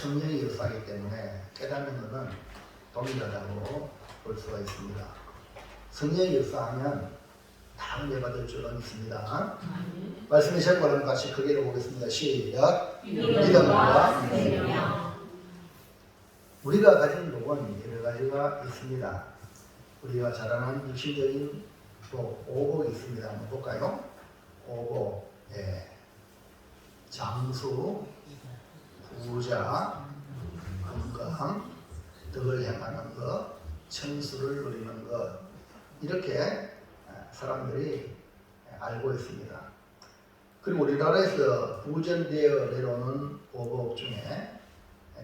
성령의 역사이기 때문에 깨닫는 것은 동일하다고 볼 수가 있습니다. 성령의 역사하면 다 은혜 받을 줄은 있습니다. 말씀의 제목을 같이 크게 읽어보겠습니다. 시작. 믿음과 생명. 우리가 가진 복은 여러 가지가 있습니다. 우리가 잘 아는 육신적인 복, 오복이 있습니다. 한번 볼까요? 오복, 장수, 부자, 건강, 덕을 행하는 것, 천수를 누리는 것, 이렇게 사람들이 알고 있습니다. 그리고 우리나라에서 부전되어 내려오는 오복 중에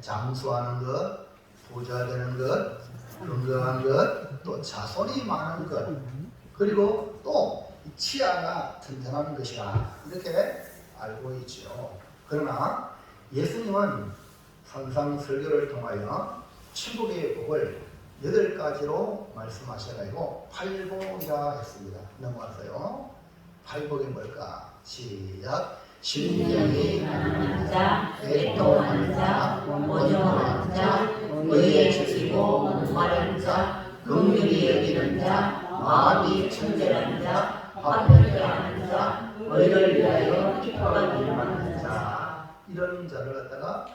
장수하는 것, 부자 되는 것, 건강한 것, 또 자손이 많은 것, 그리고 또 치아가 튼튼한 것이라 이렇게 알고 있죠. 그러나 예수님은 산상설교를 통하여 천국의 복을 8가지로 말씀하셔가지고 팔복이라 했습니다. 넘어가서요. 팔복이 뭘까? 시작. 신령이 가난한 자, 애통하는 자, 오정하는 자, 의에 지치고 목마른 자, 긍휼히 여기는 자, 마음이 청결한 자, 화평케 하는 자, 의를 위하여 기뻐하는 자, 이런 자를 갖다가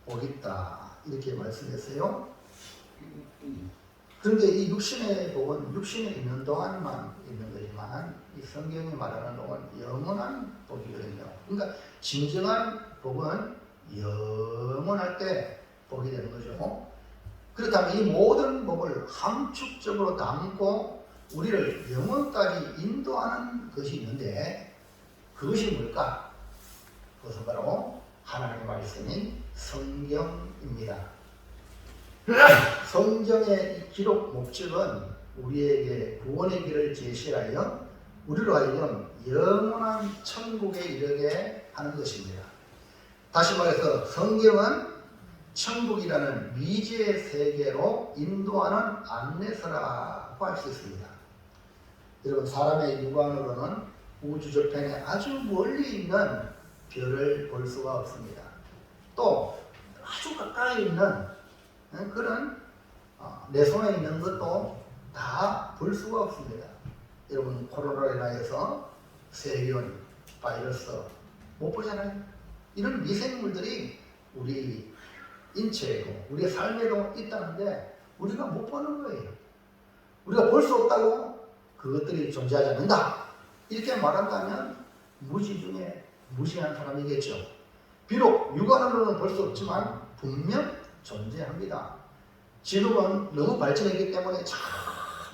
복 있다 이렇게 말씀했어요. 그런데 이 육신의 복은 육신에 있는 동안만 있는 거지만 이 성경이 말하는 복은 영원한 복이거든요. 그러니까 진정한 복은 영원할 때 복이 되는 거죠. 그렇다면 이 모든 복을 함축적으로 담고 우리를 영원까지 인도하는 것이 있는데 그것이 뭘까? 그것은 바로 하나님의 말씀인 성경입니다. 성경의 기록 목적은 우리에게 구원의 길을 제시하여 우리로 하여금 영원한 천국에 이르게 하는 것입니다. 다시 말해서 성경은 천국이라는 미지의 세계로 인도하는 안내서라고 할 수 있습니다. 여러분, 사람의 육안으로는 우주 저편에 아주 멀리 있는 별을 볼 수가 없습니다. 또 아주 가까이 있는 그런 내 손에 있는 것도 다 볼 수가 없습니다. 여러분, 코로나로 인하여서 세균, 바이러스 못 보잖아요. 이런 미생물들이 우리 인체에도 우리의 삶에도 있다는데 우리가 못 보는 거예요. 우리가 볼 수 없다고 그것들이 존재하지 않는다 이렇게 말한다면 무지 중에 무시한 사람이겠죠. 비록 육안으로는 볼 수 없지만 분명 존재합니다. 지금은 너무 발전했기 때문에 참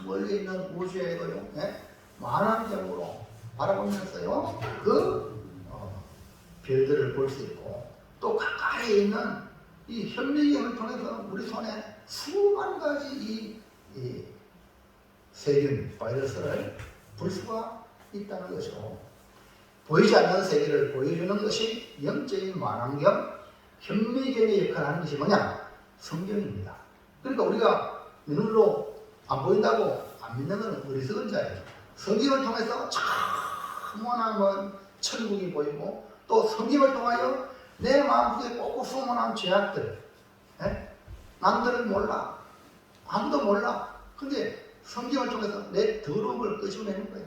멀리 있는 우주에도요, 만안경으로 바라보면서요 별들을 볼 수 있고 또 가까이 있는 이 현미경을 통해서 우리 손에 수만 가지 이 세균, 바이러스를 볼 수가 있다는 것이고 보이지 않는 세계를 보여주는 것이 영적인 만안경, 현미경의 역할을 하는 것이 뭐냐? 성경입니다. 그러니까 우리가 눈으로 안 보인다고 안 믿는 것은 어리석은 자예요. 성경을 통해서 참원한 천국이 보이고 또 성경을 통하여 내 마음속에 꼭꼭 숨어난 죄악들, 남들은 몰라, 아무도 몰라. 근데 성경을 통해서 내 더러움을 끄집어내는 거예요.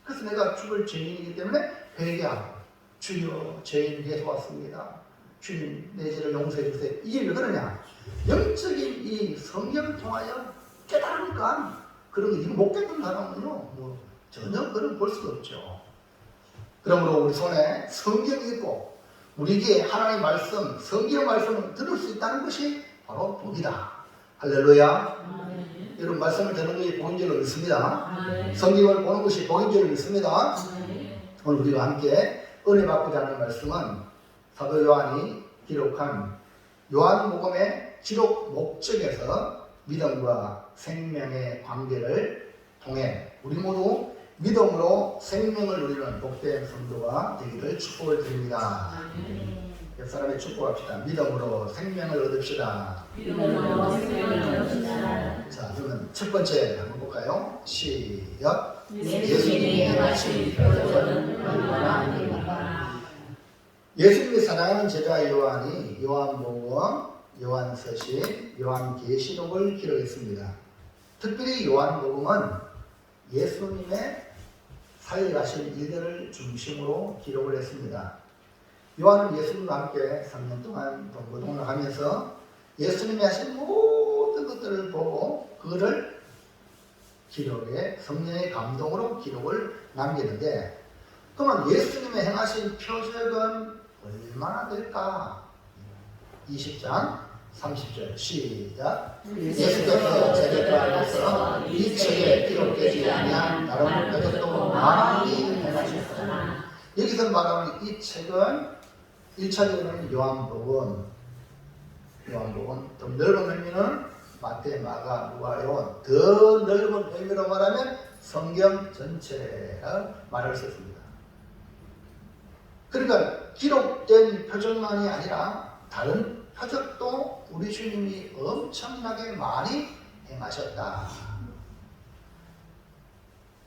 그래서 내가 죽을 죄인이기 때문에 회개하고 주여 죄인 위해서 왔습니다. 주님 내 죄를 용서해 주세요. 이게 왜 그러냐? 영적인 이 성경을 통하여 깨달으니까 그런 거 이거 못 깨닫는 사람은요 전혀 그런 볼 수가 없죠. 그러므로 우리 손에 성경이 있고 우리에게 하나님의 말씀, 성경의 말씀을 들을 수 있다는 것이 바로 복이다. 할렐루야. 여러분, 말씀을 듣는 것이 복인 줄 믿습니다. 성경을 보는 것이 복인 줄 믿습니다. 오늘 우리가 함께 은혜 받고자 하는 말씀은 사도 요한이 기록한 요한복음의 기록 목적에서 믿음과 생명의 관계를 통해 우리 모두 믿음으로 생명을 누리는 복된 성도가 되기를 축복을 드립니다. 옆 사람의 축복합시다. 믿음으로 생명을 얻읍시다. 믿음으로 생명을 얻읍시다. 자, 그러면 첫 번째 한번 볼까요? 시작. 예수님이 행하신 표적은 얼마나 됩니까? 예수님이 사랑하는 제자 요한이 요한복음, 요한서신, 요한계시록을 기록했습니다. 특별히 요한복음은 예수님의 살려가신 일들을 중심으로 기록을 했습니다. 요한은 예수님과 함께 3년 동안 동고동을 하면서 예수님이 하신 모든 것들을 보고 그거를 기록에 성령의 감동으로 기록을 남기는데, 그러면 예수님의 행하신 표적은 얼마나 될까? 20장 30절 시작. 예수께서 제자들 앞에서 이 책에 기록되지 아니한 다른 표적도 많이 행하셨으나, 여기서 말하는 이 책은 1차적으로는 요한복음, 더 넓은 의미는 마태, 마가, 누가, 요한, 더 넓은 의미로 말하면 성경 전체를 말할 수 있습니다. 그러니까 기록된 표적만이 아니라 다른 표적도 우리 주님이 엄청나게 많이 행하셨다.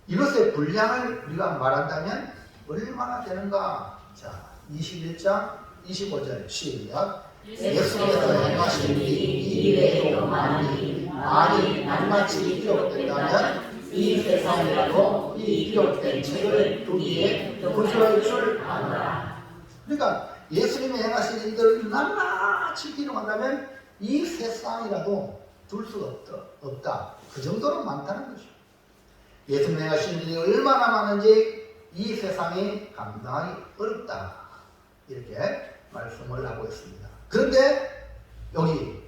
이것의 분량을 우리가 말한다면 얼마나 되는가? 자, 21장 25절 시작. 예수께서 행하신 일이 이외에도 많이 낱낱이 기록된다면 이 세상이라도 이 기록된 책을 두기에 부족할 줄 아노라. 그러니까 예수님이 행하신 일들을 낱낱이 기록한다면 이 세상이라도 둘 수가 없다. 그 정도로 많다는 거죠. 예수님이 행하신 일이 얼마나 많은지 이 세상이 감당하기 어렵다. 이렇게 말씀을 하고 있습니다. 그런데 여기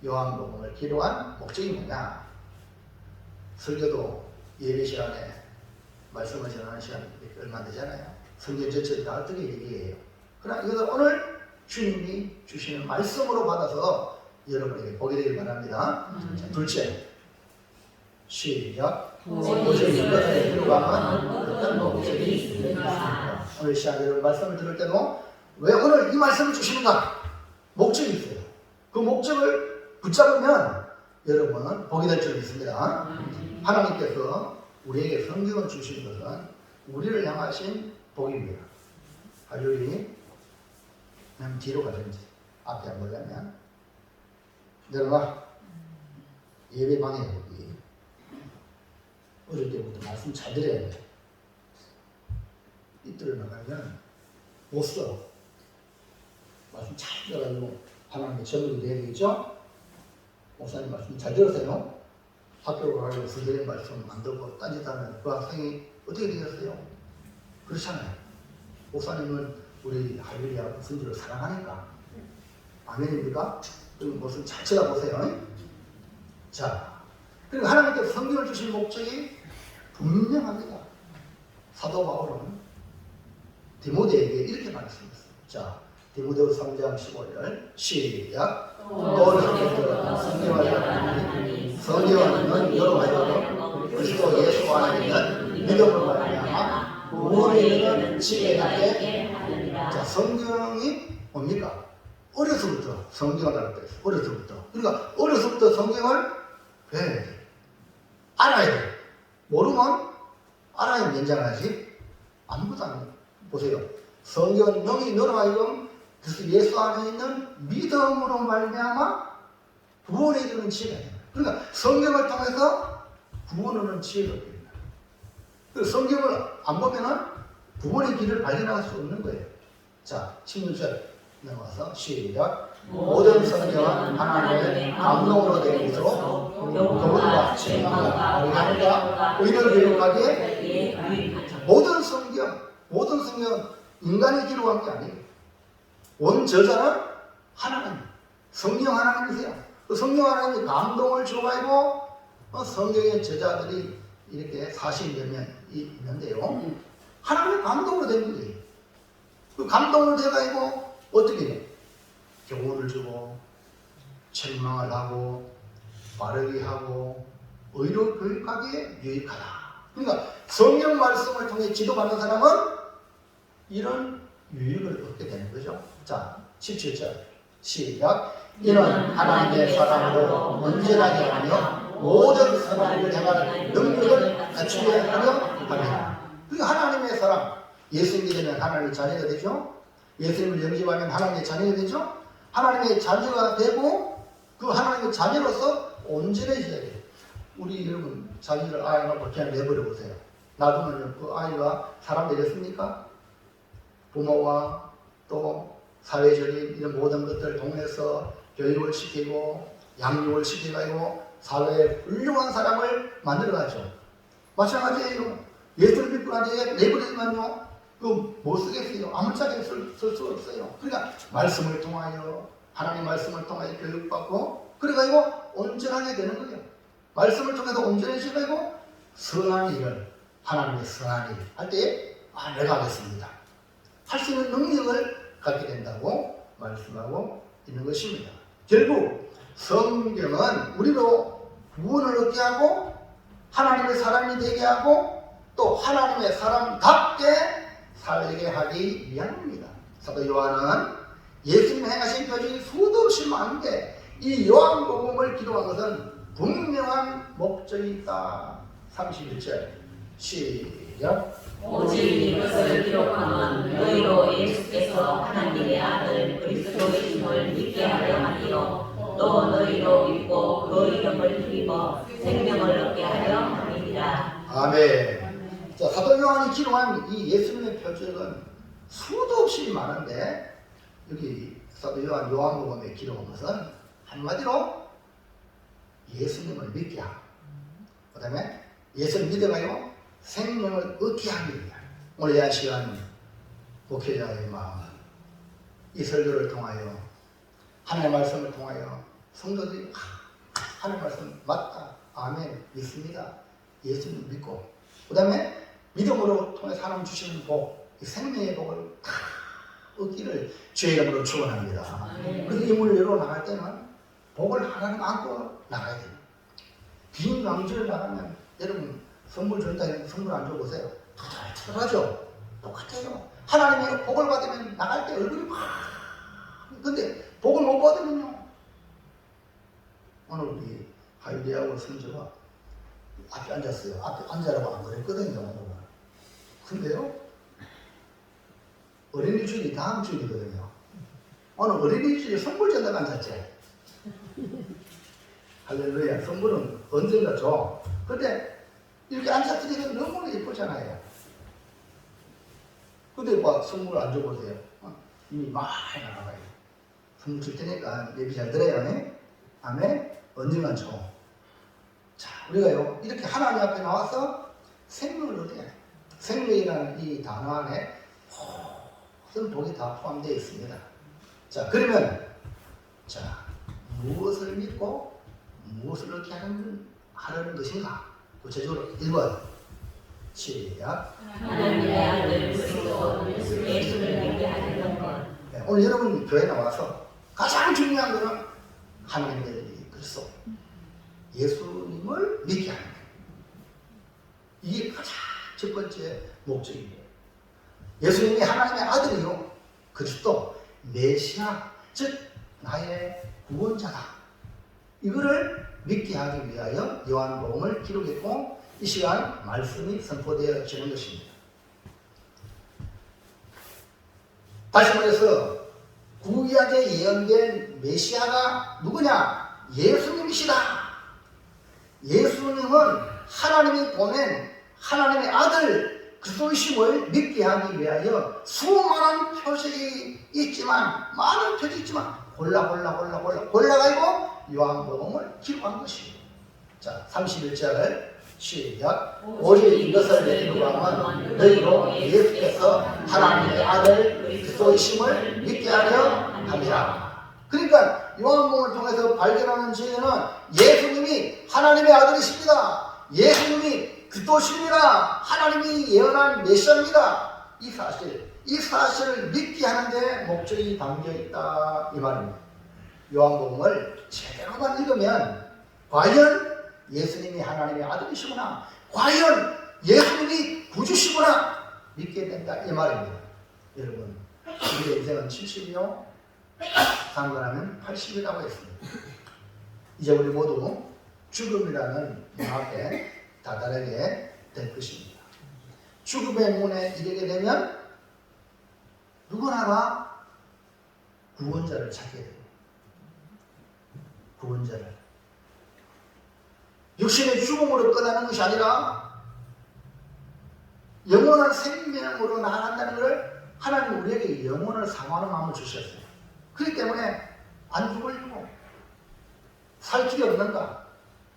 요한복음을 기록한 목적이 뭐냐? 설교도 예배 시간에 말씀을 전하는 시간이 얼마 안 되잖아요. 성경 전체를 다 어떻게 얘기해요? 그러나 이것을 오늘 주님이 주시는 말씀으로 받아서 여러분에게 보게 되길 바랍니다. 자, 둘째, 시작. 모든 것에 불과한 어떤 목적이 있습니다. 오늘 시간 여러분 말씀을 들을 때도 왜 오늘 이 말씀을 주시는가? 목적이 있어요. 그 목적을 붙잡으면 여러분은 복이 될 줄 믿습니다. 하나님께서 우리에게 성경을 주신 것은 우리를 향하신 복입니다. 가족이 그냥 뒤로 가든지 앞에 안 보려면 내려가. 예배방에 여기 어릴 때부터 말씀 잘 드려야 돼. 이틀을 나가면 못 써. 말씀 잘 들어가지고 하나님의 전문이 돼야 되겠죠? 목사님 말씀 잘 들으세요. 학교로 가고 선생님 말씀 안 듣고 딴짓하면 그 학생이 어떻게 되겠어요? 그렇잖아요. 목사님은 우리 할렐루야 선지를 사랑하니까. 아멘입니까? 그럼 무슨 잘 쳐다보세요. 자, 그리고 하나님께서 성경을 주신 목적이 분명합니다. 사도 바울은 디모데에게 이렇게 말씀했어요. 자, 디모데후서 3장 15절 시작. 또 이렇게 들었다. 성경은 여러 가지로 그리스도 예수 안에 있는 믿음을 말미암아 우리는 지혜롭게 하느니라. 자, 성경이 뭡니까? 어려서부터 성경을 알았다 했어. 어려서부터. 그러니까 어려서부터 성경을 배워야 돼. 알아야 돼. 모르면 알아야 연장하지. 아무것도 안 해. 보세요. 성경은 영이 너로 하여금 그래서 예수 안에 있는 믿음으로 말미암아 구원에 이르는 지혜가 됩니다. 그러니까 성경을 통해서 구원을 얻는 지혜가 됩니다. 그래서 성경을 안 보면은 구원의 길을 발견할 수 없는 거예요. 자, 16절 넘어가서 시작. 모든 성경은 하나님의 감동으로 된 것으로 교훈과 책망과 어린아이가 의를 교육하기에 모든 성경은 인간이 기록한 게 아니에요. 원저자는 하나님, 성령 하나님이세요. 그 성령 하나님이 감동을 줘가지고 성경의 저자들이 이렇게 40여 명이 있는데요. 하나님의 감동으로 된 거예요. 그 감동을 돼가지고 어떻게 해요? 교훈을 주고 책망을 하고 바르게 하고 의로 교육하기에 유익하다. 그러니까 성경 말씀을 통해 지도받는 사람은 이런 유익을 얻게 되는 거죠. 자, 17절 시작. 이는 하나님의 사랑으로 언제나 하며 모든 선한 일을 행할 능력을 갖추게 하려 합니다. 그러니까 하나님의 사랑, 예수 믿으면 하나님의 자녀가 되죠. 예수님을 영접하면 하나님의 자녀가 되죠. 하나님의 자녀가 되고 그 하나님의 자녀로서 온전해져야 돼요. 우리 여러분 자녀를 아이가 그냥 내버려 보세요. 놔두면 그 아이가 사람 되겠습니까? 부모와 또 사회적인 이런 모든 것들을 통해서 교육을 시키고 양육을 시켜가지고 사회에 훌륭한 사람을 만들어가죠. 마찬가지예요. 예수를 믿고 난 뒤에 내버리면요, 못 쓰겠어요. 아무짝에 쓸 수 없어요. 그러니까 말씀을 통하여, 하나님 말씀을 통하여 교육받고, 그래가지고 온전하게 되는 거예요. 말씀을 통해서 온전해지고 선한 일을, 하나님의 선한 일 할 때, 내가 하겠습니다. 할 수 있는 능력을 갖게 된다고 말씀하고 있는 것입니다. 결국 성경은 우리로 구원을 얻게 하고 하나님의 사람이 되게 하고 또 하나님의 사람답게 살게 하기 위함입니다. 사도 요한은 예수님 행하신 표적이 수도 없이 많은데 이 요한복음을 기록한 것은 분명한 목적이 있다. 31절 시작. 오직 이것을 기록함은 너희로 예수께서 하나님의 아들 그리스도이심을 믿게 하려 함이요 또 너희로 믿고 그 이름을 힘입어 생명을 얻게 하려 함이니라. 아멘. 자, 사도 요한이 기록한 이 예수님의 표적은 수도 없이 많은데 여기 사도 요한복음에 기록한 것은 한마디로 예수님을 믿게 하고 그 다음에 예수를 믿어가요 생명을 얻게 하기 위한 오늘 이 시간 목회자의 마음은 이 설교를 통하여 하나님의 말씀을 통하여 성도들이 하나님의 말씀 맞다, 아멘, 믿습니다, 예수님 믿고 그 다음에 믿음으로 통해서 하나님 주시는 복, 이 생명의 복을 다 얻기를 주의 이름으로 축원합니다. 그래서 이 문을 열어 나갈 때는 복을 하나님 안고 나가야 돼요. 빈 왕주를 나가면 여러분 선물 준다 해서 선물 안 줘보세요. 터져하죠. 똑같아요. 하나님의 복을 받으면 나갈 때 얼굴이 막 근데 복을 못 받으면요. 오늘 우리 하이디하고 선주가 앞에 앉았어요. 앞에 앉아라고 안 그랬거든요. 근데요 어린이 주일이 다음 주일이거든요. 오늘 어린이 주일에 선물 전달 앉았지. 할렐루야. 선물은 언젠가 줘. 근데 이렇게 앉았으니까 너무 예쁘잖아요. 근데 막 선물 안 줘보세요. 이미 많이 나가요. 선물 줄 테니까 예비 잘 들어요. 네? 아멘? 언젠간 줘. 자, 우리가요, 이렇게 하나님 앞에 나와서 생명을 얻어야 돼. 생명이라는 이 단어 안에 모든 복이 다 포함되어 있습니다. 자, 그러면, 자, 무엇을 믿고 무엇을 얻게 하려는 것인가? 구체적으로 1번 시작. 하나님의 아들 그리스도 예수를 믿게 하려는 것. 네, 오늘 여러분 교회 나와서 가장 중요한 것은 하나님의 그리스도 예수님을 믿게 하는 것. 이게 가장 첫 번째 목적입니다. 예수님이 하나님의 아들이요 그리스도 메시아 즉 나의 구원자다. 이거를 믿게 하기 위하여 요한복음을 기록했고 이 시간 말씀이 선포되어지는 것입니다. 다시 말해서 구약에 예언된 메시아가 누구냐? 예수님이시다. 예수님은 하나님이 보낸 하나님의 아들 그리스도이심을 믿게 하기 위하여 수많은 표적이 있지만 많은 표적이 있지만 골라가지고 요한복음을 기록한 것입니다. 자, 31절 시작. 오직 이것을 기록함은 너희로 예수께서 하나님의 아들 그리스도이심을 믿게 하려 함이라. 그러니까 요한복음을 통해서 발견하는 저희는 예수님이 하나님의 아들이십니다. 예수님이 그리스도십니다. 하나님이 예언한 메시아입니다. 이 사실을 믿게 하는데 목적이 담겨 있다 이 말입니다. 요한복음을 제대로만 읽으면 과연 예수님이 하나님의 아들이시구나, 과연 예수님이 구주시구나 믿게 된다 이 말입니다. 여러분, 우리의 인생은 70이요 상관하면 80이라고 했습니다. 이제 우리 모두 죽음이라는 문 앞에 다다르게 될 것입니다. 죽음의 문에 이르게 되면 누구나가 구원자를 찾게 돼요. 구원자를. 육신의 죽음으로 끝나는 것이 아니라 영원한 생명으로 나아간다는 것을 하나님 우리에게 영혼을 사모하는 마음을 주셨어요. 그렇기 때문에 안 죽으려고 살 길이 없는가?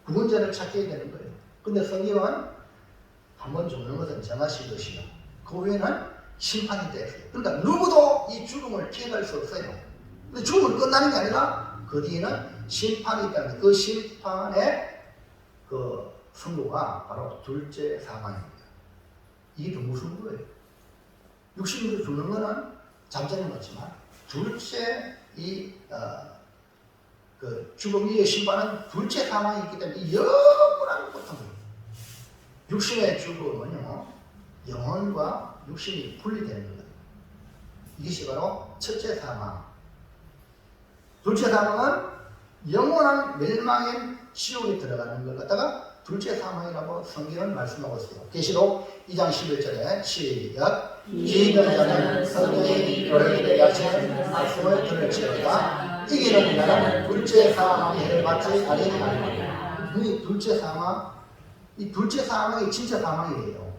구원자를 찾게 되는 거예요. 근데 성경은 한번 죽는 것은 정하신 것이요. 그 후에는 심판이 되었어요. 그러니까 누구도 이 죽음을 피해갈 수 없어요. 근데 죽음은 끝나는 게 아니라 그 뒤에는 심판이 있다는 그 심판의 그 선고가 바로 둘째 사망입니다. 이게 더 무서운 거예요. 육신으로 죽는 거는 잠자는 거지만 둘째 그 죽음 위의 심판은 둘째 사망이 있기 때문에 영원한 고통이에요. 육신의 죽음은요, 영혼과 육신이 분리되는 거예요. 이것이 바로 첫째 사망. 둘째 사망은 영원한 멸망의 지옥에 들어가는 걸 갖다가 둘째 사망이라고 성경은 말씀하고 있어요. 계시록 2장 11절에 시작. 기이는 자는 성령이 교회에 야시는 말씀을 들을지어다. 이기는 자는 둘째 사망의 해를 받지 아니하리라. 이 둘째 사망, 이 둘째 사망이 진짜 사망이에요.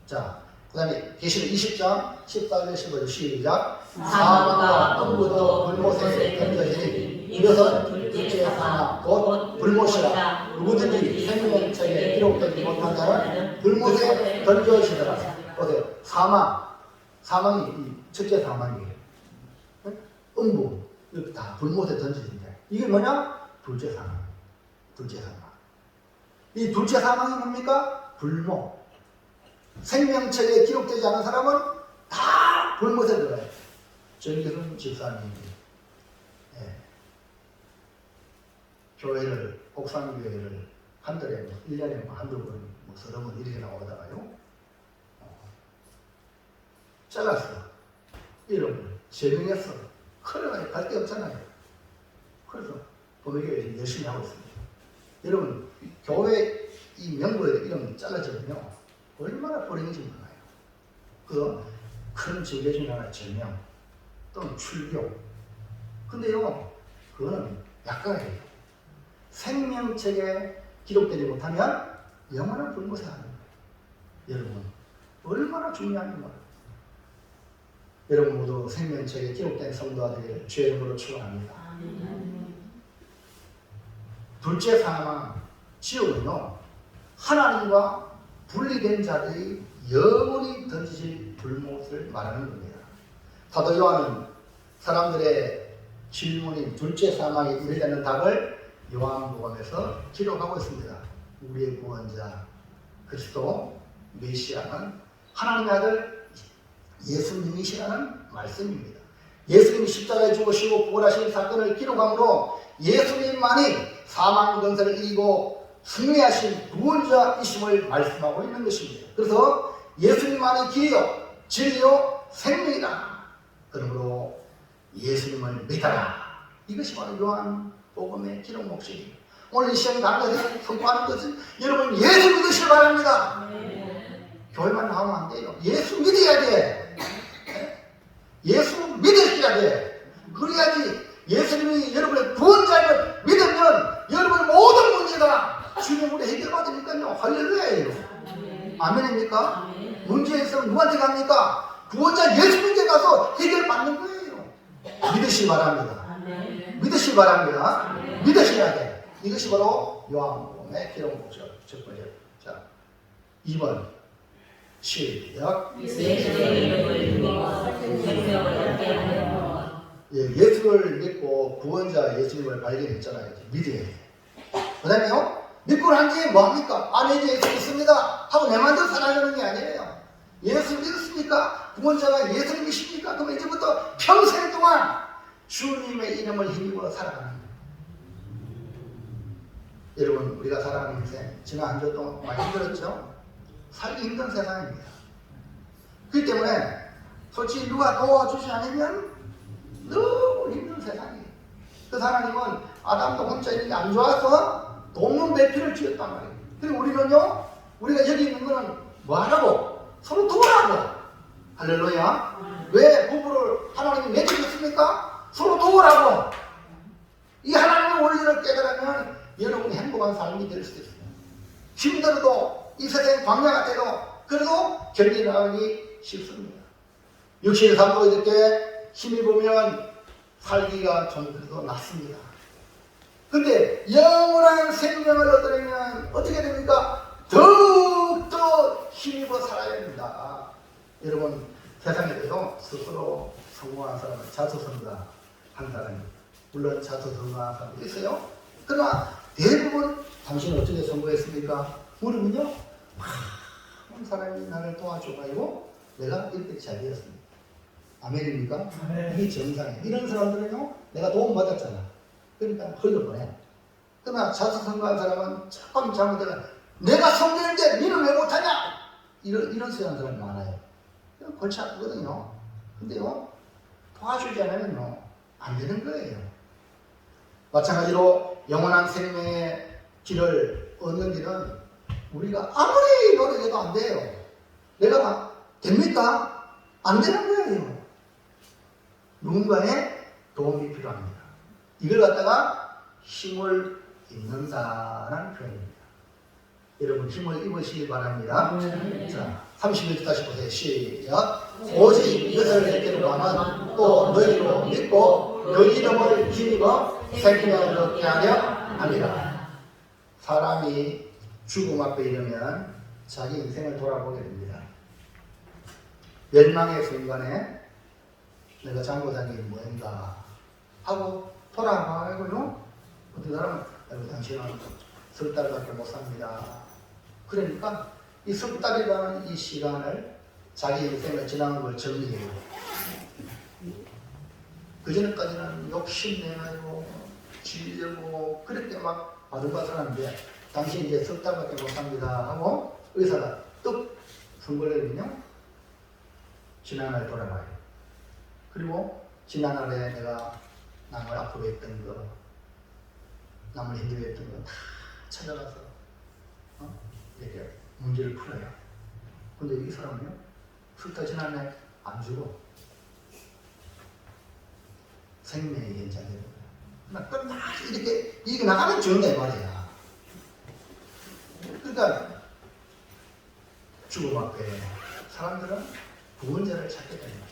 자, 그 다음에 계시록 20장 14절 15절 시작. 사망과 음부도 불못에 던져지니 이것은 둘째 사망 곧 불못이라. 누구든지 생명책에 기록되지 못한 자는 불못에 던져지더라. 보세요. 사망이 첫째 사망이에요. 음부 이거 다 불못에 던져진다. 이게 뭐냐? 둘째 사망. 둘째 사망. 이 둘째 사망이 뭡니까? 불못. 생명책에 기록되지 않은 사람은 다 불못에 들어가요. 정기순 집사님이 교회를, 옥상교회를 한 달에 1년에 한두 번, 서너 번 이렇게 나오다가요. 잘랐어. 이름을 제명했어. 그래가지고 갈 데 없잖아요. 그래서 보내교회 열심히 하고 있습니다. 여러분, 교회 이 명부에 이름 잘라지면요, 얼마나 불행인지 몰라요. 그래서 큰 증거 중에 하나 제명 또는 출교. 근데요, 그거는 약간이에요. 생명책에 기록되지 못하면 영원한 불못에 하는 거예요. 여러분, 얼마나 중요한 거예요. 여러분 모두 생명책에 기록된 성도가 되기를 주의 이름으로 축원합니다. 둘째 사망, 지옥은요, 하나님과 분리된 자들이 영원히 던지실 불못을 말하는 겁니다. 사도 요한은 사람들의 질문인 둘째 사망에 이르는 답을 요한복음에서 기록하고 있습니다. 우리의 구원자 그리스도 메시아는 하나님의 아들 예수님이시라는 말씀입니다. 예수님이 십자가에 죽으시고 부활하신 사건을 기록함으로 예수님만이 사망 권세를 이기고 승리하신 구원자이심을 말씀하고 있는 것입니다. 그래서 예수님만이 길이요 진리요 생명이다. 그러므로 예수님을 믿어라. 이것이 바로 요한복음의 기록 목적입니다. 오늘 이 시간 강단에서 선포하는 것은 여러분 예수 믿으시기 바랍니다. 교회만 나오면 안 돼요. 예수 믿어야 돼. 예수 믿으셔야 돼. 그래야지 예수님이 여러분의 구원자임을 믿으면 여러분의 모든 문제가 주님으로 해결받으니까요. 할렐루야예요. 아멘입니까? 문제 있으면 누구한테 갑니까? 구원자 예수님께 가서 해결받는 거예요. 믿으시기 바랍니다. 믿으시기 바랍니다. 믿으셔야 돼. 이것이 바로 요한복음의 기록 목적 첫 번째. 자, 2번 시작. 예수를 믿고 구원자 예수님을 발견했잖아요. 믿어야 돼. 그 다음에요, 믿고 난 뒤에 뭐합니까? 안에 이제 예수 믿습니다 하고 내 마음대로 살아가는 게 아니에요. 예수 믿었습니까? 구원자가 예수님이십니까? 그러면 이제부터 평생 동안 주님의 이름을 힘입어 살아가는 거예요. 여러분, 우리가 살아가는 인생 지난 한 주 동안 많이 힘들었죠? 살기 힘든 세상입니다. 그렇기 때문에 솔직히 누가 도와주지 않으면 너무 힘든 세상이에요. 그래서 하나님은 아담도 혼자 있는 게 안 좋아서 동문 배필을 지었단 말이에요. 그리고 우리는요, 우리가 여기 있는 거는 뭐 하라고? 서로 도와라고. 할렐루야. 왜 부부를 하나님이 맺으셨습니까? 서로 도우라고. 이 하나님의 원리를 깨달으면 여러분이 행복한 삶이 될 수 있어요. 힘들어도 이 세상 광야 같아도 그래도 견디나가기 쉽습니다. 육신의 삶도 이렇게 힘입으면 살기가 좀 그래도 낫습니다. 근데 영원한 생명을 얻으려면 어떻게 됩니까? 더욱더 힘입어 살아야 됩니다. 여러분, 세상에도요, 스스로 성공한 사람은 자초선거한 사람이, 물론 자초선거한 사람도 있어요. 그러나 대부분 당신은 어떻게 선거했습니까? 우리는요, 많은 사람이 나를 도와줘가지고 내가 이렇게 잘 되었습니다. 아멘입니까? 이게 정상이에요. 이런 사람들은요, 내가 도움 받았잖아. 그러니까 흘려보내. 그러나 자초선거한 사람은 조금 잘못되면 내가 성공했는데 니는 왜 못하냐? 이런 소리 하는 사람이 많아요. 골치 아프거든요. 근데요, 도와주지 않으면요, 안 되는 거예요. 마찬가지로 영원한 생명의 길을 얻는 길은 우리가 아무리 노력해도 안 돼요. 내가 됩니까? 안 되는 거예요. 누군가의 도움이 필요합니다. 이걸 갖다가 힘을 입는다라는 표현입니다. 여러분 힘을 입으시기 바랍니다. 자, 31절 다시 보세요. 시작. 오직 이것을 내게로 가면 또 너희로 믿고 그 이름을 힘입어 생명을 얻게 하려 합니다. 사람이 죽음 앞에 이르면 자기 인생을 돌아보게 됩니다. 멸망의 순간에 내가 잘못한 게 뭔가 하고 돌아봐야고요. 어떤 사람은 당신은 석 달밖에 못 삽니다. 그러니까 이 석 달이라는 이 시간을 자기 인생을 지나는 걸 정리해요. 그전까지는 욕심내고 지려고 그렇게 막 바들바들하는데 당신 이제 석 달밖에 못 삽니다 하고 의사가 뚝 선고를 내리면요, 지난날 돌아가요. 그리고 지난날에 내가 남을 아프게 했던 거, 남을 힘들게 했던 거 다 찾아가서 이렇게 문제를 풀어요. 근데 이 사람은요, 석 달 지난날 안 죽어. 생명의 연장이에요. 끝까지 이렇게 이게 나가는 중요해 말이야. 그러니까 죽음 앞에 사람들은 구원자를 찾게 됩니다.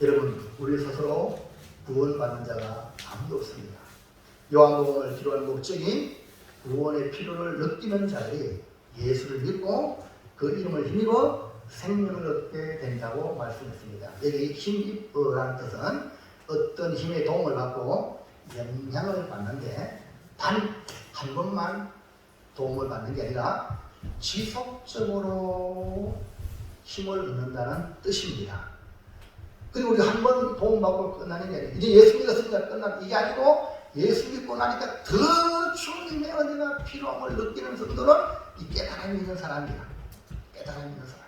여러분, 우리 스스로 구원받는 자가 아무도 없습니다. 요한복음을 기록한 목적이 구원의 필요를 느끼는 자들이 예수를 믿고 그 이름을 힘입어 생명을 얻게 된다고 말씀했습니다. 여기 힘입어라는 뜻은 어떤 힘의 도움을 받고 영향을 받는데 단 한 번만 도움을 받는 게 아니라 지속적으로 힘을 얻는다는 뜻입니다. 그리고 우리가 한 번 도움받고 끝나는 게 아니라 이제 예수 믿었으니까 끝난 이게 아니고 예수 믿고 나니까 더 주님의 은혜가 필요함을 느끼는 정도는 이 깨달음이 있는 사람이야. 깨달음이 있는 사람.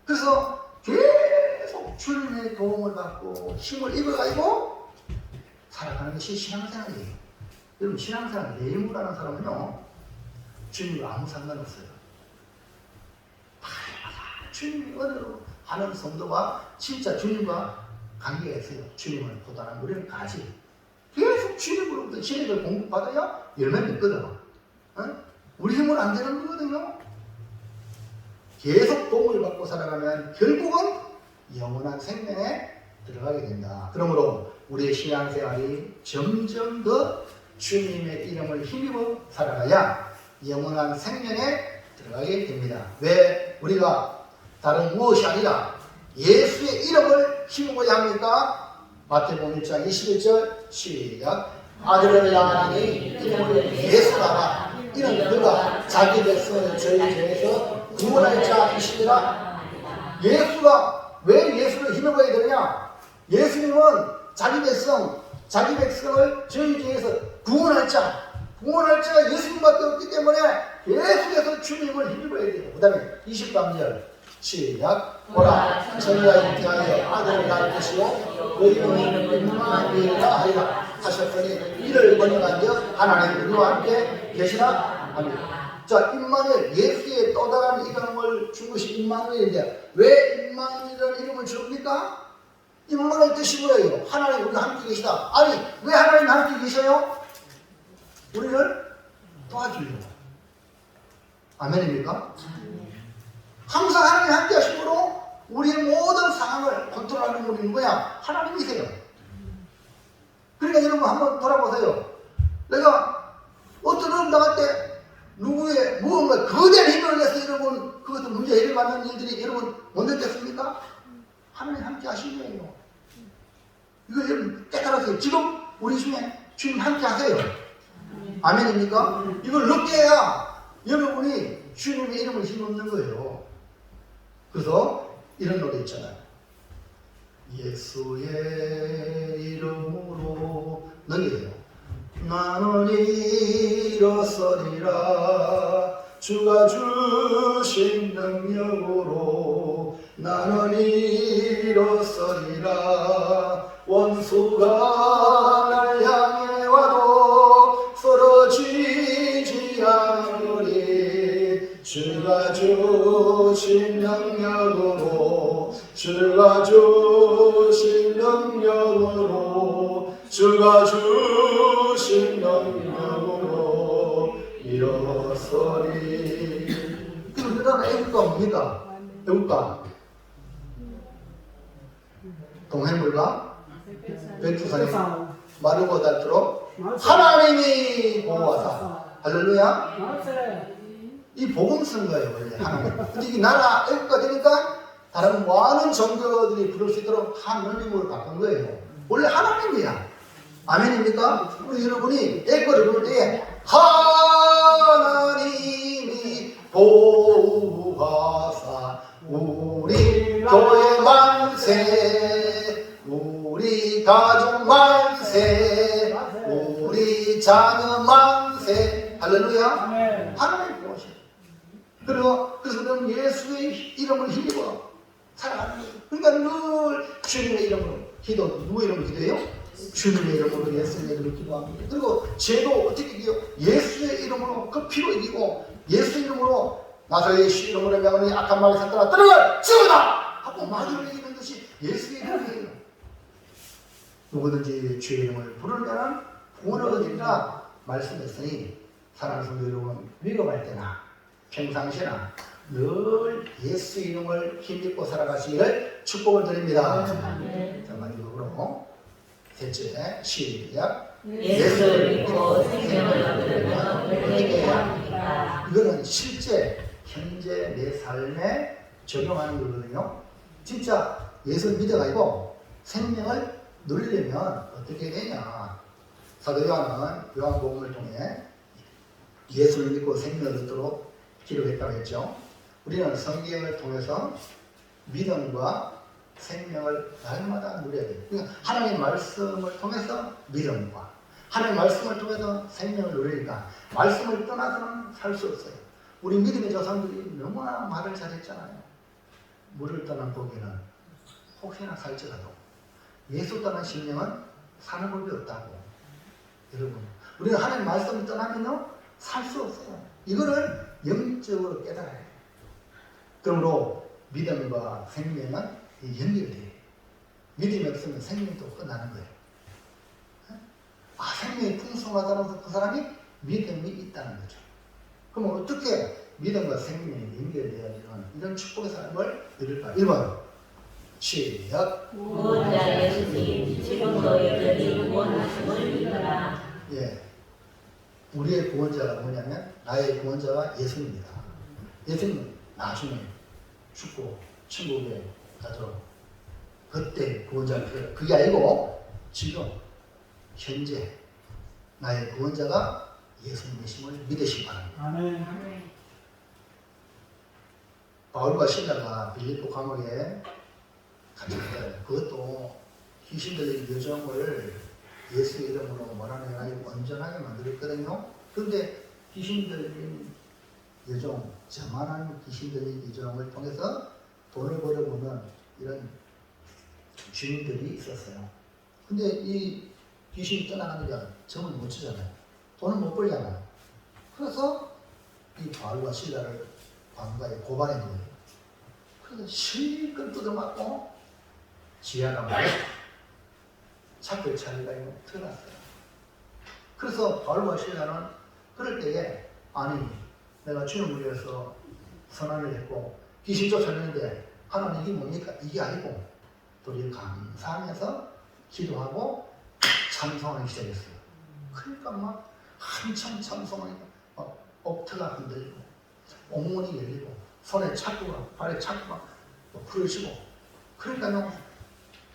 그래서 계속 주님의 도움을 받고 힘을 입어가지고 살아가는 것이 신앙생활이에요. 여러분, 신앙생활 내무라는 사람은요, 주님과 아무 상관없어요. 달마다 주님의 은혜로 하는 성도가 진짜 주님과 관계가 있어요. 주님을 보다는 우리는 가지. 계속 주님으로부터 진리를 공급받아야 열매가 있거든. 우리 힘은 안 되는 거거든요. 계속 도움을 받고 살아가면 결국은 영원한 생명에 들어가게 된다. 그러므로 우리의 신앙생활이 점점 더 주님의 이름을 힘입어 살아가야 영원한 생명에 들어가게 됩니다. 왜 우리가 다른 무엇이 아니라 예수의 이름을 힘입어야 합니까? 마태복음 1장 21절 시작. 아들을 낳으니 이름을 예수라. 이는 그가 자기 백성을 저희 죄에서 구원할 자이시니라. 예수가 왜 예수를 힘입어야 되느냐? 예수님은 자기 백성을 저희 죄에서 구원할 자가 예수님밖에 없기 때문에 계속해서 주님을 힘입어야 돼요. 그 다음에 23절 시작. 보라, 천리가 잉태하여 아들을 낳을 것이요 그 이름은 임마누엘이라 하리라 하셨더니 이를 번역한 즉 하나님 우리와 함께 계시나 합니다. 자, 임마누엘, 예수의 또 다른 이름을 준 것이 임마누엘인데 왜 임마누엘이라는 이름을 줍니까? 임마누엘 뜻이 뭐예요? 하나님 우리가 함께 계시다. 아니, 왜 하나님 함께 계셔요? 우리를 도와주려고. 아멘입니까? 항상 하나님 함께 하심으로 우리의 모든 상황을 컨트롤하는 분이 누구야? 하나님이세요. 그러니까 여러분 한번 돌아보세요. 내가 어떤 놈 나갈 때 누구의 무언가 거대한 힘을 내서 여러분 그것도 문제 해결받는 일들이 여러분 못 느꼈습니까? 하나님 함께 하신 거예요. 이거 여러분 깨달았어요. 지금 우리 중에 주님 함께 하세요. 아멘입니까? 이걸 느껴야 여러분이 주님의 이름을 힘없는 거예요. 그래서 이런 노래 있잖아요. 예수의 이름으로 넘겨요. 나는 일어서리라 주가 주신 능력으로 나는 일어서리라 원수가 날 향해 와도 쓰러지지 않으리 주가 주신 능력으로 주가 주신 능력으로 주가 주신 능력으로 일어서리. 그럼 그 다음 애국가 뭡니까? 애국가 동해물과 백두산이 마르고 닳도록 하나님이 보호하사. 할렐루야. 이 복음 쓴 거예요 원래 하나님. 근데 이 나라 애국가 되니까 다른 많은 종교들이 부를 수 있도록 하나님으로 바꾼 거예요. 원래 하나님이야. 아멘입니까? 우리 여러분이 애국가를 부를 때에 하나님이 보호하사 우리 교회 만세 우리 가족 만세 우리 자녀 만세. 할렐루야. 하나님 보호하셔. 그래서 우리는 예수의 이름을 힘입어 살아가는 거예요. 그러니까 늘 주님의 이름으로 기도. 누구의 이름으로 기도해요? 주님의 이름으로 예수의 이름으로 기도합니다. 그리고 죄도 어떻게 이겨요? 예수의 이름으로 그 피로 이기고 예수 이름으로 나서 예수 이름으로 명하니 악한 마귀 사탄아 떠나가 지우다 하고 마귀를 이기는 것이 예수의 이름이에요. 누구든지 주의 이름을 부르면 구원을 얻으리라 말씀했으니 사랑하는 성도 여러분, 위급할 때나 평상시나 늘 예수 이름을 힘입고 살아가시기를 축복을 드립니다. 자, 마지막으로 셋째, 시작. 예수를 믿고 생명을 얻으려면 어떻게 해야 합니까? 이거는 실제 현재 내 삶에 적용하는 거거든요. 진짜 예수를 믿어가지고 생명을 누리려면 어떻게 되냐. 사도 요한은 요한복음을 통해 예수를 믿고 생명을 얻도록 기록했다고 했죠. 우리는 성경을 통해서 믿음과 생명을 날마다 누려야 돼요. 그러니까 하나님 말씀을 통해서 믿음과 하나님 말씀을 통해서 생명을 누리니까 말씀을 떠나서는 살 수 없어요. 우리 믿음의 조상들이 너무나 말을 잘했잖아요. 물을 떠난 고기는 혹시나 살지라도 예수 떠난 심령은 사는 법이 없다고. 여러분, 우리는 하나님 말씀을 떠나면요 살 수 없어요. 이거를 영적으로 깨달아야 돼요. 그러므로 믿음과 생명은 연결돼요. 믿음이 없으면 생명도 끝나는 거예요. 아, 생명이 풍성하다는 것은 그 사람이 믿음이 있다는 거죠. 그럼 어떻게 믿음과 생명이 연결되어지는 이런 축복의 삶을 누릴까? 1번 시작. 구원자 예수님 지금도 여전히 구원하심을 믿어라. 예, 우리의 구원자가 뭐냐면 나의 구원자가 예수입니다. 예수님은 나중에 죽고 천국에 가도록 그때 구원자가 그게 아니고 지금 현재 나의 구원자가 예수님이심을 믿으시기 바랍니다. 아멘. 바울과 실라가 빌립보 감옥에 갇혔어요. 그것도 귀신 들린 여정을 예수의 이름으로 몰아내가지고 온전하게 만들었거든요. 그런데 귀신 들린 여정, 저만한 귀신 들린 여정을 통해서 돈을 벌어보는 이런 주인들이 있었어요. 근데 이 귀신이 떠나가니까 점을 못 치잖아요. 돈을 못 벌잖아요. 그래서 이 바울과 실라를 관가에 고발한 거예요. 그래서 실컷 뜯어맞고 지하가 말이야 차별 차이가 드러났어요. 그래서 바울과 실라는 그럴 때에 아니 내가 주님을 위해서 선언을 했고 귀신 쫓아내는데 하나님 이게 뭡니까? 이게 아니고 도리어 감사하면서 기도하고 찬송하기 시작했어요. 그러니까 막 한참 찬송하니까 막 옥터가 흔들리고 옥문이 열리고 손에 차구가 발에 차구가 풀어지고 그러니까요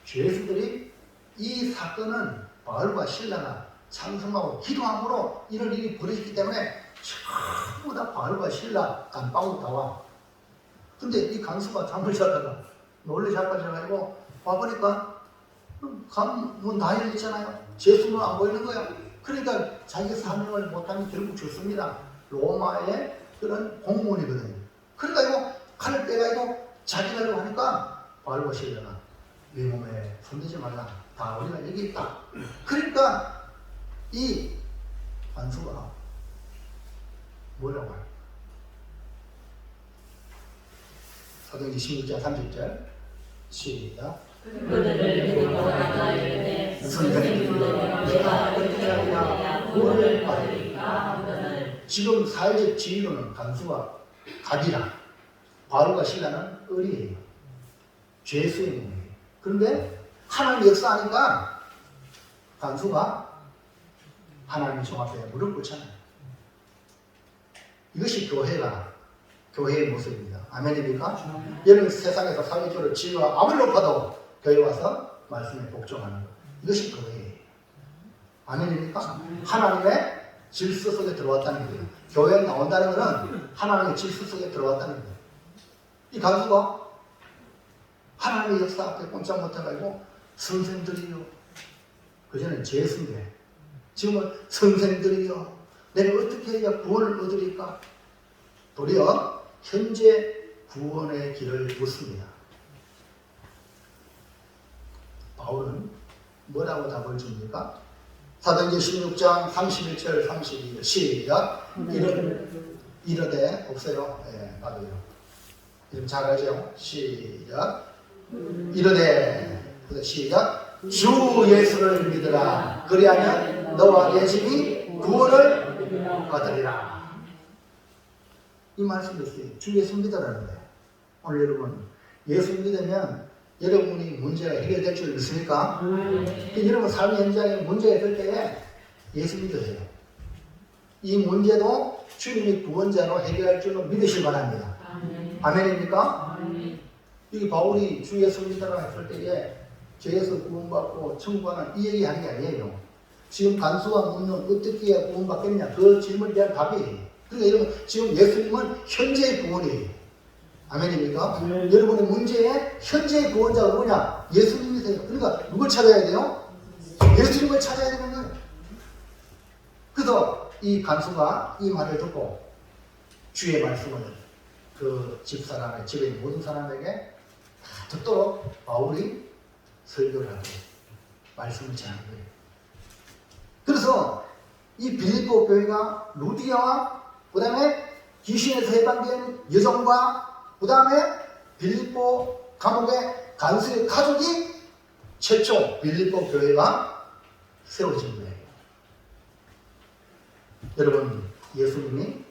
죄수들이 이 사건은 바울과 실라가 찬송하고 기도함으로 이런 일이 벌어졌기 때문에 전부 다 바울과 실라 감방으로 다 와. 근데 이 간수가 잠을 자다가 놀래 자빠져가지고 와보니까 문 다 열렸잖아요. 죄수는 안 보이는 거야. 그러니까 자기가 사명을 못하면 결국 죽습니다. 로마의 그런 공무원이거든요. 그러니까 이거 칼을 빼가지고 자기가려고 하니까 바울과 실라가 네 몸에 손대지 말라. 다 우리가 여기 있다. 그러니까 이 간수가 뭐라고 할까? 사도행전 16장 30절 시작. 그들을 데리고 나가 이르되 선생님들 내가 어떻게 하랴 구원을 받으리까 하거늘. 지금 사회적 지위로는 간수가 갑이라 바울과 실라는 을이에요. 죄수의 몸이에요. 그런데 하나님 역사하니까 간수가 하나님 종 앞에 무릎 꿇잖아요. 이것이 교회의 모습입니다. 아멘입니까? 여러분 세상에서 사회적으로 지위가 아무리 높아도 교회 와서 말씀에 복종하는 것. 이것이 교회예요. 아멘입니까? 하나님의 질서 속에 들어왔다는 거예요. 교회에 나온다는 것은 하나님의 질서 속에 들어왔다는 거예요. 이 간수가 하나님의 역사 앞에 꼼짝 못해가지고 선생들이요. 그전에 죄수인데 지금은 선생들이요. 내가 어떻게 해야 구원을 얻으리까? 도리어 현재 구원의 길을 묻습니다. 바울은 뭐라고 답을 줍니까? 사도행전 16장 31절 32절 시작. 이르되 없어요. 예, 맞아요. 이름 잘 알죠? 시작. 이르되 시작. 주 예수를 믿으라. 그리하면 너와 내 집이 구원을 받으리라. 이 말씀이 주 예수 믿으라는데 오늘 여러분 예수 믿으면 여러분이 문제가 해결될 줄 믿습니까? 여러분 삶의 현장에 문제가 있을 때에 예수 믿으세요. 이 문제도 주님이 구원자로 해결할 줄로 믿으실 바랍니다. 아멘입니까? 여기 바울이 주 예수 믿으라 했을 때에 죄에서 구원받고 천국하는 이 얘기하는 게 아니에요. 지금 간수가 묻는 어떻게 해야 구원받겠냐 그 질문에 대한 답이에요. 그러니까 여러분 지금 예수님은 현재의 구원이에요. 아멘입니까? 여러분의 문제의 현재의 구원자가 누구냐? 예수님이세요. 그러니까 누굴 찾아야 돼요? 예수님을 찾아야 되는 거예요. 그래서 이 간수가 이 말을 듣고 주의 말씀을 그 집사람의 집에 있는 모든 사람에게 다 듣도록 바울이 설교를 하고 말씀을 전하는 거예요. 그래서 이 빌립보 교회가 루디아와 그 다음에 귀신에서 해방된 여종과 그 다음에 빌립보 감옥의 간수의 가족이 최초 빌립보 교회가 세워진 거예요. 여러분 예수님이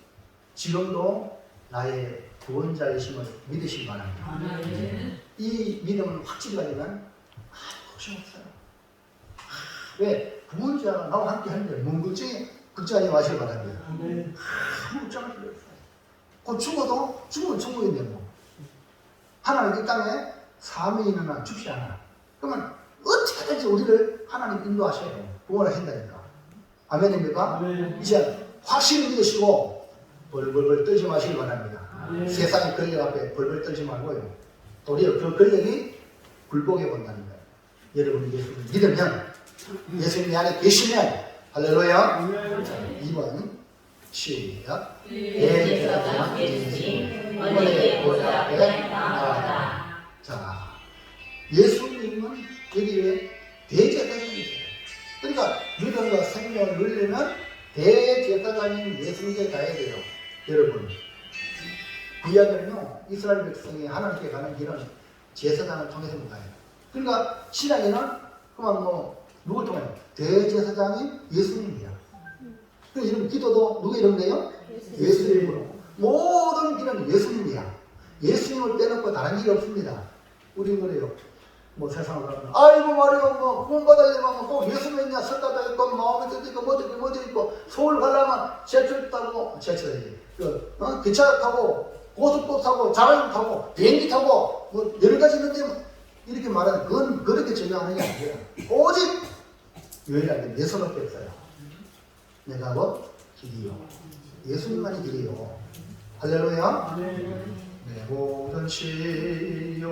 지금도 나의 구원자이심을 믿으시기 바랍니다. 이 믿음을 확실히 가지면 아무 걱정 없어요. 왜? 구원자가 나와 함께 하는데 뭔 걱정하지 마시기 바랍니다. 아무 걱정할 필요 없어요. 곧 죽어도 죽으면 천국인데 뭐. 하나님 이 땅에 사명이 있는 한 죽지 않아. 그러면 어떻게든지 우리를 하나님 인도하셔요. 구원을 한다니까. 아멘입니까? 이제 확실히 믿으시고 벌벌벌 떨지 마시기 바랍니다. 세상의 권력 앞에 벌벌 떨지 말고요. 도리어 그 권력이 굴복해 본다는 거예요. 여러분이 예수를 믿으면 예수님 안에 계시면 할렐루야. 2번 시작. 예수께서 함께 주신 은혜의 보좌 앞에 나아가다. 자, 예수님은 여기에 대제사장이세요. 그러니까 믿음과 생명을 누리려면 대제사장인 예수님께 가야 돼요. 여러분, 구약에는요, 이스라엘 백성이 하나님께 가는 길은 제사장을 통해서 가요. 그러니까 신약에는 그만 누굴 통해요? 대제사장이 예수님이야. 그래서 이런 기도도 누구 이름인데요? 예수 이름으로. 모든 길은 예수님이야. 예수님을 빼놓고 다른 길이 없습니다. 우리 그래요. 세상을 가면 아이고 말이야 구원받으려면 꼭 예수 믿냐 석가도 있고 마음에도 있고 뭐도 있고 서울 가려면 제철 타고 기차 타고 고속도로 타고 자전거 타고 비행기 타고 여러 가지 있는데 이렇게 말하는 그건 그렇게 중요한 게 아니에요. 오직 유일하게 예수밖에 없어요. 내가 길이요. 예수님만이 길이요. 할렐루야. 내 모든 치여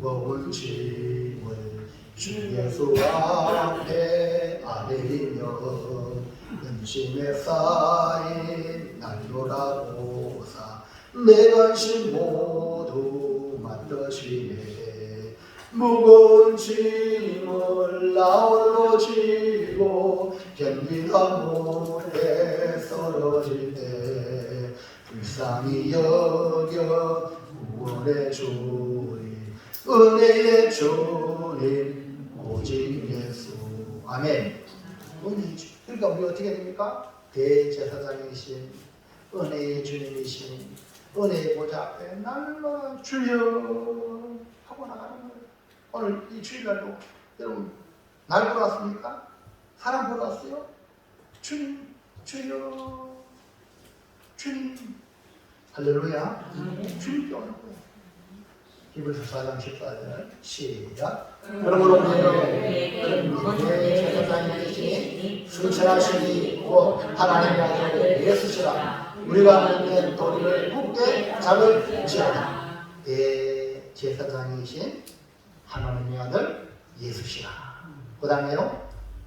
무거운 짐을 주 예수 앞에 아뢰며 근심에 쌓인 날 돌아보사 내 관심 모두 맡으시네 무거운 짐을 나 홀로 지고 견디다 못해 쓰러질 때 불쌍히 여겨 구원의 주님 은혜의 주님 오직 예수 아멘. 그러니까 우리 어떻게 됩니까? 대제사장이신 은혜의 주님이신 은혜의 보좌 앞에 날마다 주여 하고 나가는 거예요. 오늘 이 주일날도 여러분 날 보러 왔습니까? 사람 보러 왔어요? 주님 주여 주님 할렐루야. 주님께 오는 거예요. 히브리서 4장 14절 시작. 그러므로 우리는 대제사장이 되신 순천하시니 곧 하나님의 아들 예수시라. 우리가 믿는 도리를 굳게 잡을지어다. 대제사장이신 하나님의 아들 예수시라. 그 다음에요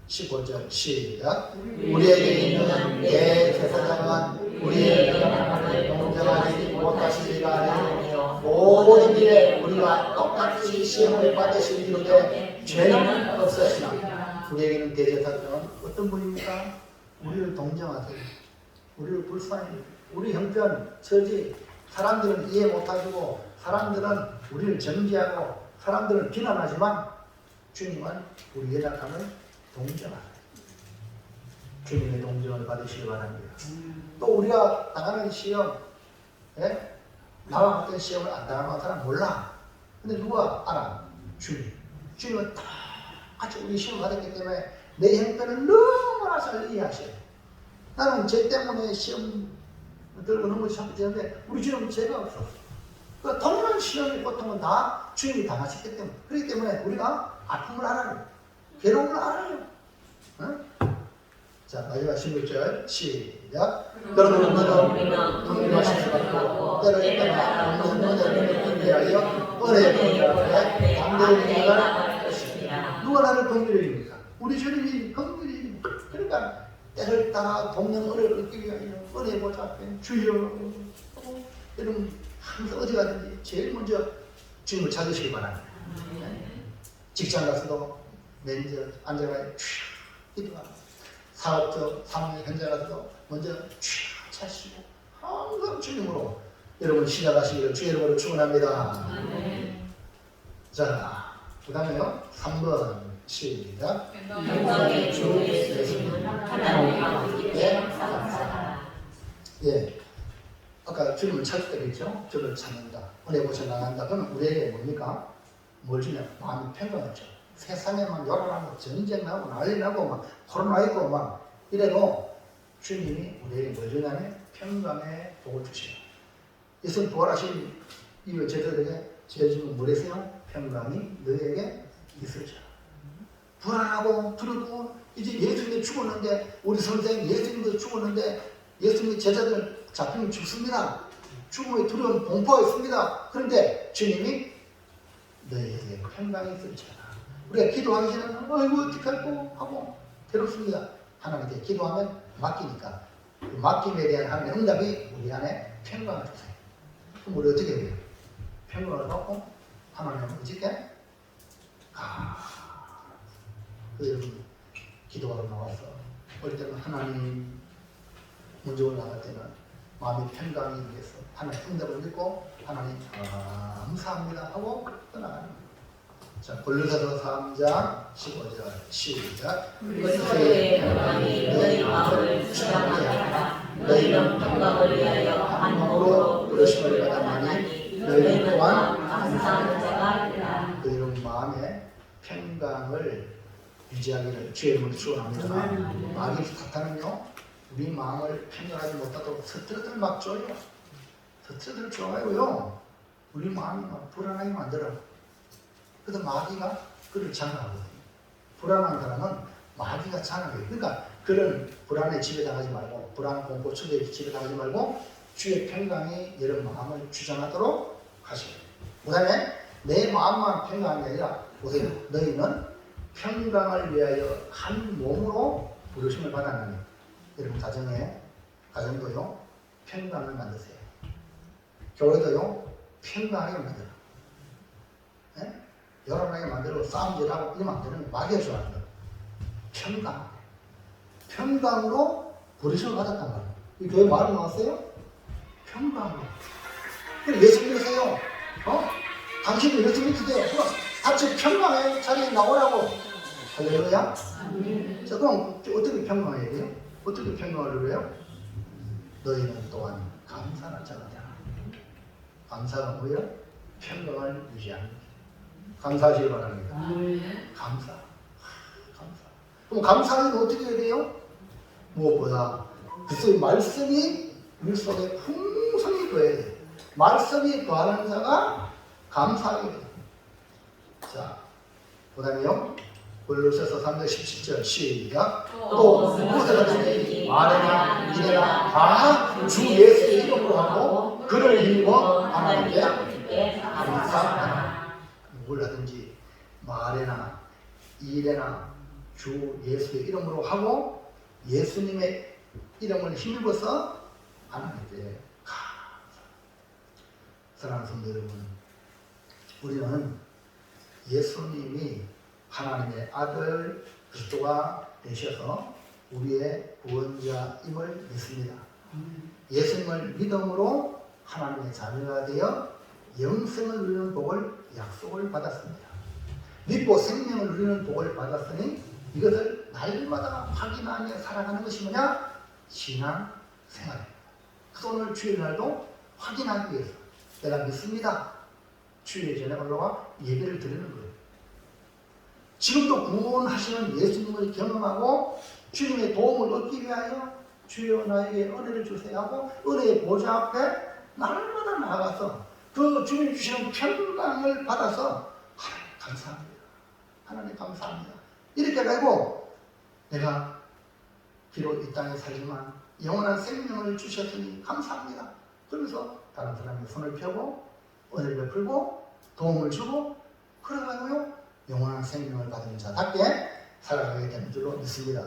15절 시작. 우리에게 있는 대제사장은 우리의 영광을 동정하지 못하시리라 하니 모든 일에 우리가 똑같이 시험을 받으실 이유에 죄는 없으시나. 우리에게는 대제사장은 어떤 분입니까? 우리를 동정하세요. 우리를 불쌍히 우리 형편, 처지 사람들은 이해 못하시고 사람들은 우리를 정죄하고 사람들은 비난하지만 주님은 우리 연약함을 동정하세요. 주님의 동정을 받으시기 바랍니다. 또 우리가 당하는 시험, 나와 같은 시험을 안 당하는 사람 몰라. 근데 누가 알아? 주님. 주님은 다 같이 우리 시험 받았기 때문에 내 형편을 너무나 잘 이해하셔요. 나는 죄 때문에 시험 들고 넘어지기 되는데 우리 주님은 죄가 없어. 그 동일한 시험의 고통은 다 주님이 당하셨기 때문에. 그렇기 때문에 우리가 아픔을 알아요. 괴로움을 알아요. 응? 자, 마지막 16절 시작. 그러므로 너는 동일하신 것 같고 때로 때마다 없는 은혜를 준비하여 은혜의 앞에 담대히 나아갈 것입니다. 누가 나를 긍휼히 여깁니까? 우리 주님이 긍휼히 여깁니다. 그러니까 때를 따라 돕는 은혜를 얻기 위하여 은혜 보좌 앞에 주여. 여러분 항상 어디 가든지 제일 먼저 주님을 찾으시기 바랍니다. 직장 가서도 매니저 앉아가지고 기도하고 사업적 상황 현장 가서도 먼저 찾으시고 항상 주님으로 여러분 시작하시기를 주의 이름으로 축원합니다. 자, 그 다음에요 3번 시작. 영광의 주 예수님은 하나님 아버지께 감사하라. 예, 아까 주님을 찾을 때 그랬죠. 저를 찾는다, 은혜 보셔 나간다. 그러면 우리에게 뭡니까? 뭘 주냐? 마음이 평강하죠. 세상에만 요란하고 전쟁 나고 난리 나고 막 코로나 있고 막 이래도 주님이 우리에게 뭘 주냐면 평강의 복을 주시고 예수님 부활하신 이후에 제자들에게 제일 중요한 뭐랬어요? 평강이 너에게 있을지라. 불안하고 두렵고 이제 예수님이 죽었는데 우리 선생 예수님도 죽었는데 예수님의 제자들 잡히면 죽습니다. 죽음의 두려움 공포가 있습니다. 그런데 주님이 너에게 평강이 있을지라. 우리가 기도하기 전에는 아이고 어떡할꼬 하고 괴롭습니다. 하나님께 기도하면 맡기니까 그 맡김에 대한 하나님의 응답이 우리 안에 평강을 주세요. 그럼 우리 어떻게 해요? 평강을 받고 하나님은 어떻게? 그 여러분 기도하러 나와서 올 때는 하나님 먼저 올라갈 때는 마음이 평강이 위해서 하나님 응답을 믿고 하나님 감사합니다 하고 떠나가는 거예요. 자, 골로새서 3장 15절 시작. 그리스도의 평강이 너희 마음을 주장하게 하라. 너희는 평강을 위하여 한 몸으로 부르심을 받았나니 너희는 또한 감사하는 자가 되라. 너희는 마음의 평강을 유지하기를 주의 이름으로 축원합니다. 마귀 사탄은요 우리 마음을 평강하지 못하도록 스트레스를 막 줘요. 스트레스를 줘가지고요 우리 마음이 막 불안하게 만들어. 그래서 마귀가 그를 장악하거든요. 불안한 사람은 마귀가 장악해요. 그러니까 그런 불안에 지배당하지 말고 불안, 공포, 초조에 지배당하지 말고 주의 평강이 여러분 마음을 주장하도록 하시고 그 다음에 내 마음만 평강한 게 아니라 보세요. 너희는 평강을 위하여 한 몸으로 부르심을 받았나니 여러분 가정도요 평강을 만드세요. 교회도요 평강하게 만들어. 네? 여러분에게 만들고 싸움질하고 이러면 안 되는 거 마귀가 좋아하는 거. 평강으로 부르심을 받았단 말이에요. 이 교회 말을 나왔어요? 평강으로. 그럼 예수 믿으세요. 당신도 예수 믿으세요. 그럼 같이 평강의 자리에 나오라고. 할렐루야. 자, 그럼 어떻게 평강해야 돼요? 어떻게 평강을 해요? 너희는 또한 감사를 자가 되라. 감사가 뭐예요? 평강을 유지하는 거예요. 감사하시기 바랍니다. 감사. 그럼 감사는 어떻게 해야 돼요? 무엇보다 그리스도의 말씀이 우리 속에 풍성히 더해야 돼요. 말씀이 더하는 자가 감사하게 돼요. 자, 그 다음에요. 골로새서 3장 17절 시작. 또 무엇이든지 말이나 일이나 다 주 예수의 이름으로 하고 그를 힘입어 하나님께 감사하라. 뭘 하든지 말이나 일이나 주 예수의 이름으로 하고 예수님의 이름을 힘입어서 하나님께 감사합니다. 사랑하는 성도 여러분, 우리는 예수님이 하나님의 아들 그리스도가 되셔서 우리의 구원자임을 믿습니다. 예수님을 믿음으로 하나님의 자녀가 되어 영생을 누리는 복을 약속을 받았습니다. 믿고 생명을 누리는 복을 받았으니 이것을 날마다 확인하며 살아가는 것이 뭐냐? 신앙생활입니다. 그래서 오늘 주일 날도 확인하기 위해서 내가 믿습니다. 주일 전에 올라와 예배를 드리는 거예요. 지금도 구원하시는 예수님을 경험하고 주님의 도움을 얻기 위하여 주여 나에게 은혜를 주세요 하고 은혜의 보좌 앞에 날마다 나아가서 그 주님 주시는 평강을 받아서 하나님 감사합니다. 하나님 감사합니다. 이렇게 해가지고 내가 비록 이 땅에 살지만 영원한 생명을 주셨으니 감사합니다. 그러면서 다른 사람의 손을 펴고 은혜를 베풀고 도움을 주고 그래가지고요 영원한 생명을 받은 자답게 살아가게 되는 줄로 믿습니다.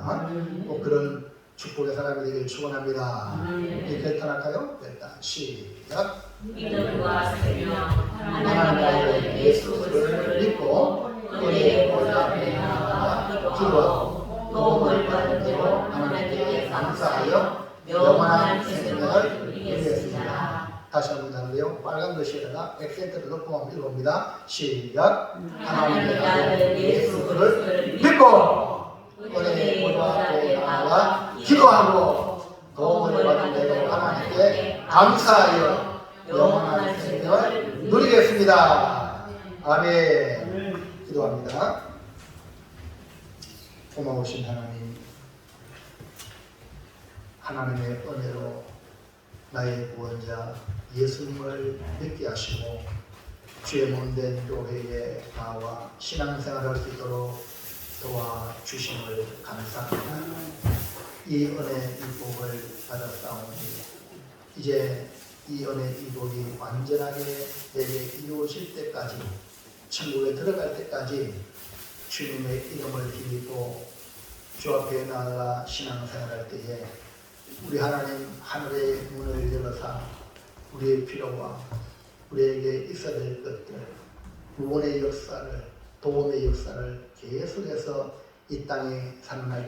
꼭 그런 축복의 사람이 되길 축원합니다. 이렇게 결단할까요? 일단 시작. 믿음과 생명 하나님의 아들 예수 그리스도를 믿고 그의 보좌 앞에 나아가 기도하고 도움을 받은 대로 하나님께 감사하여 영원한 생명을 누리겠습니다. 다시 한번 하는데요. 빨간 글씨에다가 액센트를 넣고 한번 읽어봅니다. 시작. 하나님의 아들 예수 그리스도를 믿고 은혜의 보좌 앞에 나아가 기도하고 도움을 받은 대로 하나님께 감사하여 영원한 생명을 누리겠습니다. 아멘. 기도합니다. 고마우신 하나님, 하나님의 은혜로 나의 구원자 예수님을 믿게 하시고 주의 몸된 교회에 나와 신앙생활을 할 수 있도록 도와주심을 감사합니다. 이 은혜 이 복을 받았사오니 이제 이 은혜 이 복이 완전하게 내게 이루어질 때까지 천국에 들어갈 때까지 주님의 이름을 힘입고 주 앞에 나아가 신앙생활할 때에 우리 하나님 하늘의 문을 열어사 우리의 필요와 우리에게 있어야 될 것들 구원의 역사를 도움의 역사를 계속해서 이 땅에 사는 날